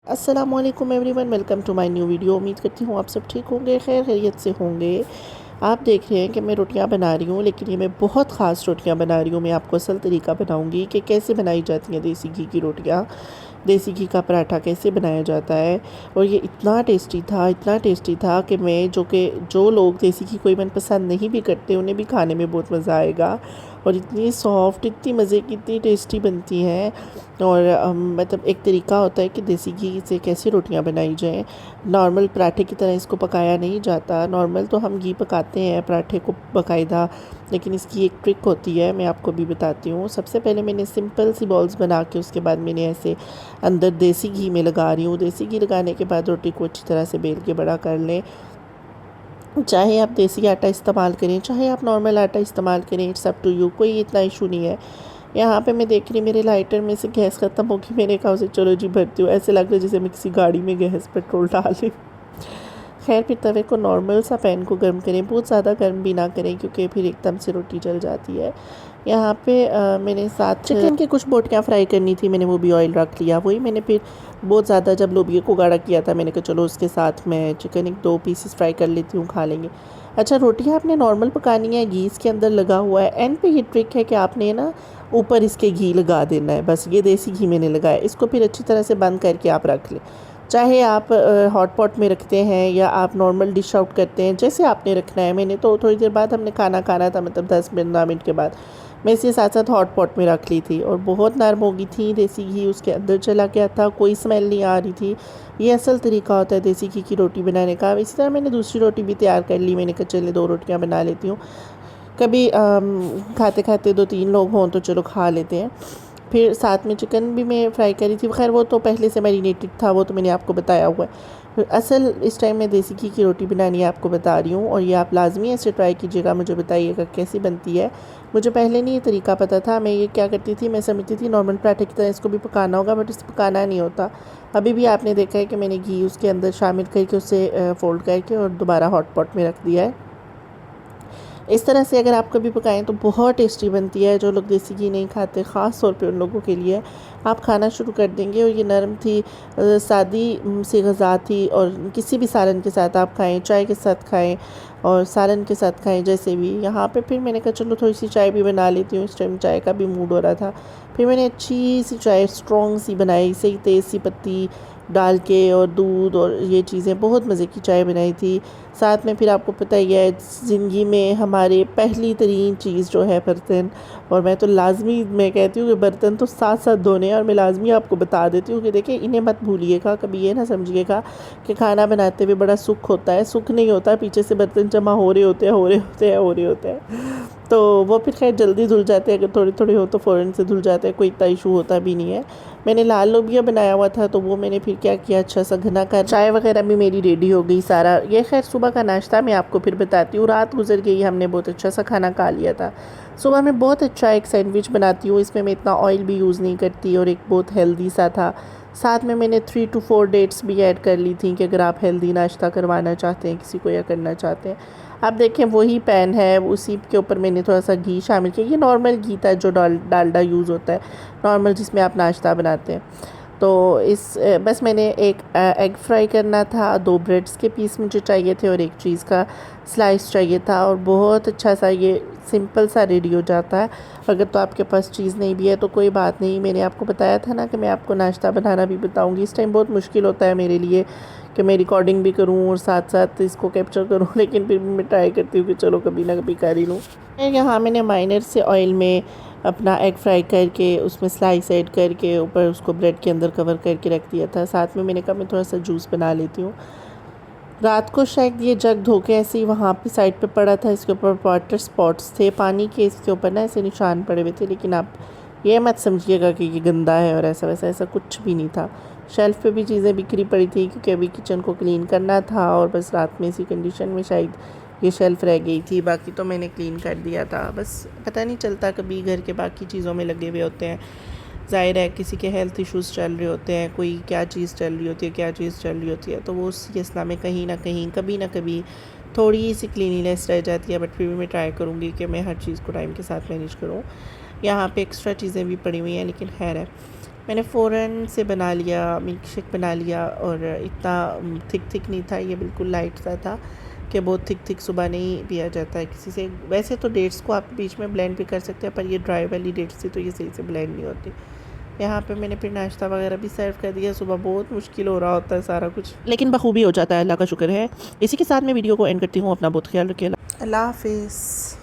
अस्सलामुअलैकुम everyone, welcome to my new video. उम्मीद करती हूँ आप सब ठीक होंगे, खैर खैरियत से होंगे। आप देख रहे हैं कि मैं रोटियां बना रही हूँ, लेकिन ये मैं बहुत ख़ास रोटियां बना रही हूँ। मैं आपको असल तरीका बताऊँगी कि कैसे बनाई जाती हैं देसी घी की रोटियां, देसी घी का पराठा कैसे बनाया जाता है। और ये इतना टेस्टी था, इतना टेस्टी था कि जो लोग देसी घी को इवन पसंद नहीं भी करते, उन्हें भी खाने में बहुत मज़ा आएगा। और इतनी सॉफ्ट, इतनी मज़े की, इतनी टेस्टी बनती हैं। और मतलब एक तरीका होता है कि देसी घी से कैसे रोटियां बनाई जाएं। नॉर्मल पराठे की तरह इसको पकाया नहीं जाता। नॉर्मल तो हम घी पकाते हैं पराठे को बाकायदा, लेकिन इसकी एक ट्रिक होती है, मैं आपको भी बताती हूँ। सबसे पहले मैंने सिंपल सी बॉल्स बना के उसके बाद मैंने ऐसे अंदर देसी घी में लगा रही हूँ। देसी घी लगाने के बाद रोटी को अच्छी तरह से बेल के बड़ा कर लें। चाहे आप देसी आटा इस्तेमाल करें, चाहे आप नॉर्मल आटा इस्तेमाल करें, इट्स अप टू यू, कोई इतना इशू नहीं है। यहाँ पे मैं देख रही, मेरे लाइटर में से गैस ख़त्म होगी। मैंने कहा उसे चलो जी भरती हूँ। ऐसे लग रहा है जैसे मैं किसी गाड़ी में गैस पेट्रोल डाल रही हूँ। खैर, फिर तवे को नॉर्मल सा पैन को गर्म करें, बहुत ज़्यादा गर्म भी ना करें क्योंकि फिर एकदम से रोटी जल जाती है। यहाँ पे मैंने साथ चिकन की कुछ बोटियाँ फ्राई करनी थी, मैंने वो भी ऑयल रख लिया। वही मैंने फिर बहुत ज़्यादा जब लोबिया को गाढ़ा किया था, मैंने कहा चलो उसके साथ मैं चिकन एक 2 पीसेस फ्राई कर लेती हूँ, खा लेंगे। अच्छा, रोटियाँ आपने नॉर्मल पकानी है, घी इसके अंदर लगा हुआ है। एंड पे ये ट्रिक है कि आपने ना ऊपर इसके घी लगा देना है। बस ये देसी घी मैंने लगाया, इसको फिर अच्छी तरह से बंद करके आप रख लें। चाहे आप हॉट पॉट में रखते हैं या आप नॉर्मल डिश आउट करते हैं, जैसे आपने रखना है। मैंने तो थोड़ी देर बाद हमने खाना खाना था, मतलब 10-15 मिनट के बाद मैं इसे साथ साथ हॉट पॉट में रख ली थी। और बहुत नरम हो गई थी, देसी घी उसके अंदर चला गया था, कोई स्मेल नहीं आ रही थी। ये असल तरीका होता है देसी घी की रोटी बनाने का। इसी तरह मैंने दूसरी रोटी भी तैयार कर ली। मैंने कहा चलिए 2 रोटियां बना लेती हूँ, कभी खाते खाते 2-3 लोग हों तो चलो खा लेते हैं। फिर साथ में चिकन भी मैं फ्राई करी थी, खैर वो तो पहले से मैरिनेटेड था, वो तो मैंने आपको बताया हुआ है। फिर असल इस टाइम मैं देसी घी की रोटी बनानी आपको बता रही हूँ, और ये आप लाजमी ऐसे ट्राई कीजिएगा। मुझे बताइएगा कैसी बनती है। मुझे पहले नहीं ये तरीका पता था। मैं ये क्या करती थी, मैं समझती थी नॉर्मल पराठे की तरह इसको भी पकाना होगा, बट इसे पकाना नहीं होता। अभी भी आपने देखा है कि मैंने घी उसके अंदर शामिल करके उसे फोल्ड करके और दोबारा हॉट पॉट में रख दिया है। इस तरह से अगर आप कभी पकाएं तो बहुत टेस्टी बनती है। जो लोग देसी घी नहीं खाते, ख़ास तौर पे उन लोगों के लिए आप खाना शुरू कर देंगे। और ये नरम थी, सादी सी गज़ा थी, और किसी भी सालन के साथ आप खाएं, चाय के साथ खाएं और सालन के साथ खाएं, जैसे भी। यहाँ पे फिर मैंने कहा चलो थोड़ी सी चाय भी बना लेती हूँ, इस टाइम चाय का भी मूड हो रहा था। फिर मैंने अच्छी सी चाय स्ट्रॉन्ग सी बनाई, सही तेज़ सी पत्ती डाल के और दूध और ये चीज़ें, बहुत मज़े की चाय बनाई थी। साथ में फिर आपको पता ही है, ज़िंदगी में हमारे पहली तरीन चीज़ जो है बर्तन। और मैं तो लाजमी मैं कहती हूँ कि बर्तन तो साथ साथ धोने हैं। और मैं लाजमी आपको बता देती हूँ कि देखिए, इन्हें मत भूलिएगा, कभी ये ना समझिएगा कि खाना बनाते हुए बड़ा सुख होता है। सुख नहीं होता, पीछे से बर्तन जमा हो रहे होते हैं, हो रहे होते हैं, हो रहे होते हैं। तो वो फिर खैर जल्दी धुल जाते हैं, अगर थोड़े थोड़े हो तो फ़ौरन से धुल जाते हैं, कोई इतना इशू होता भी नहीं है। मैंने लाल लोबिया बनाया हुआ था, तो वो मैंने फिर क्या किया, अच्छा सा घना कर, चाय वगैरह भी मेरी रेडी हो गई सारा। ये खैर सुबह का नाश्ता, मैं आपको फिर बताती हूँ। रात गुजर गई, हमने बहुत अच्छा सा खाना खा लिया था। सुबह मैं बहुत अच्छा एक सैंडविच बनाती हूँ, इसमें मैं इतना ऑयल भी यूज़ नहीं करती, और एक बहुत हेल्दी सा था। साथ में मैंने 3 to 4 डेट्स भी ऐड कर ली थी कि अगर आप हेल्दी नाश्ता करवाना चाहते हैं किसी को या करना चाहते हैं। आप देखें, वही पैन है, उसी के ऊपर मैंने थोड़ा सा घी शामिल किया। ये नॉर्मल घी था जो डालडा यूज़ होता है नॉर्मल, जिसमें आप नाश्ता बनाते हैं। तो बस मैंने एक एग फ्राई करना था, 2 ब्रेड्स के पीस मुझे चाहिए थे, और एक चीज़ का स्लाइस चाहिए था। और बहुत अच्छा सा ये सिंपल सा रेडी हो जाता है। अगर तो आपके पास चीज़ नहीं भी है तो कोई बात नहीं। मैंने आपको बताया था ना कि मैं आपको नाश्ता बनाना भी बताऊंगी। इस टाइम बहुत मुश्किल होता है मेरे लिए कि मैं रिकॉर्डिंग भी करूं और साथ साथ इसको कैप्चर करूं, लेकिन फिर भी मैं ट्राई करती हूँ कि चलो कभी ना कभी कर ही लूँ। यहाँ मैंने माइनर से ऑयल में अपना एग फ्राई करके उसमें स्लाइस ऐड करके ऊपर उसको ब्रेड के अंदर कवर करके रख दिया था। साथ में मैंने कहा मैं थोड़ा सा जूस बना लेती हूँ। रात को शायद ये जग धो के ऐसे ही वहाँ पे साइड पे पड़ा था, इसके ऊपर वाटर स्पॉट्स थे पानी के, इसके ऊपर ना ऐसे निशान पड़े हुए थे। लेकिन आप ये मत समझिएगा कि ये गंदा है और ऐसा वैसा, ऐसा कुछ भी नहीं था। शेल्फ़ पे भी चीज़ें बिखरी पड़ी थी क्योंकि अभी किचन को क्लीन करना था, और बस रात में इसी कंडीशन में शायद ये शेल्फ़ रह गई थी। बाकी तो मैंने क्लीन कर दिया था। बस पता नहीं चलता, कभी घर के बाकी चीज़ों में लगे हुए होते हैं। ज़ाहिर है किसी के हेल्थ इश्यूज़ चल रहे होते हैं, कोई क्या चीज़ चल रही होती है, क्या चीज़ चल रही होती है, तो वो उस सिलसिला में कहीं ना कहीं कभी ना कभी थोड़ी सी क्लीनिनेस रह जाती है। बट फिर भी मैं ट्राई करूँगी कि मैं हर चीज़ को टाइम के साथ मैनेज करूँ। यहाँ पे एक्स्ट्रा चीज़ें भी पड़ी हुई हैं, लेकिन खैर है। मैंने फ़ौरन से बना लिया, मिल्क शेक बना लिया और इतना थिक नहीं था, ये बिल्कुल लाइट सा था कि बहुत थिक सुबह नहीं पिया जाता है किसी से। वैसे तो डेट्स को आप बीच में ब्लेंड भी कर सकते हैं, पर ये ड्राई वाली डेट्स थी तो ये सही से ब्लेंड नहीं होती। यहाँ पे मैंने फिर नाश्ता वगैरह भी सर्व कर दिया। सुबह बहुत मुश्किल हो रहा होता है सारा कुछ, लेकिन बखूबी हो जाता है, अल्लाह का शुक्र है। इसी के साथ मैं वीडियो को एंड करती हूँ। अपना बहुत ख्याल रखिए। अल्लाह हाफिज़।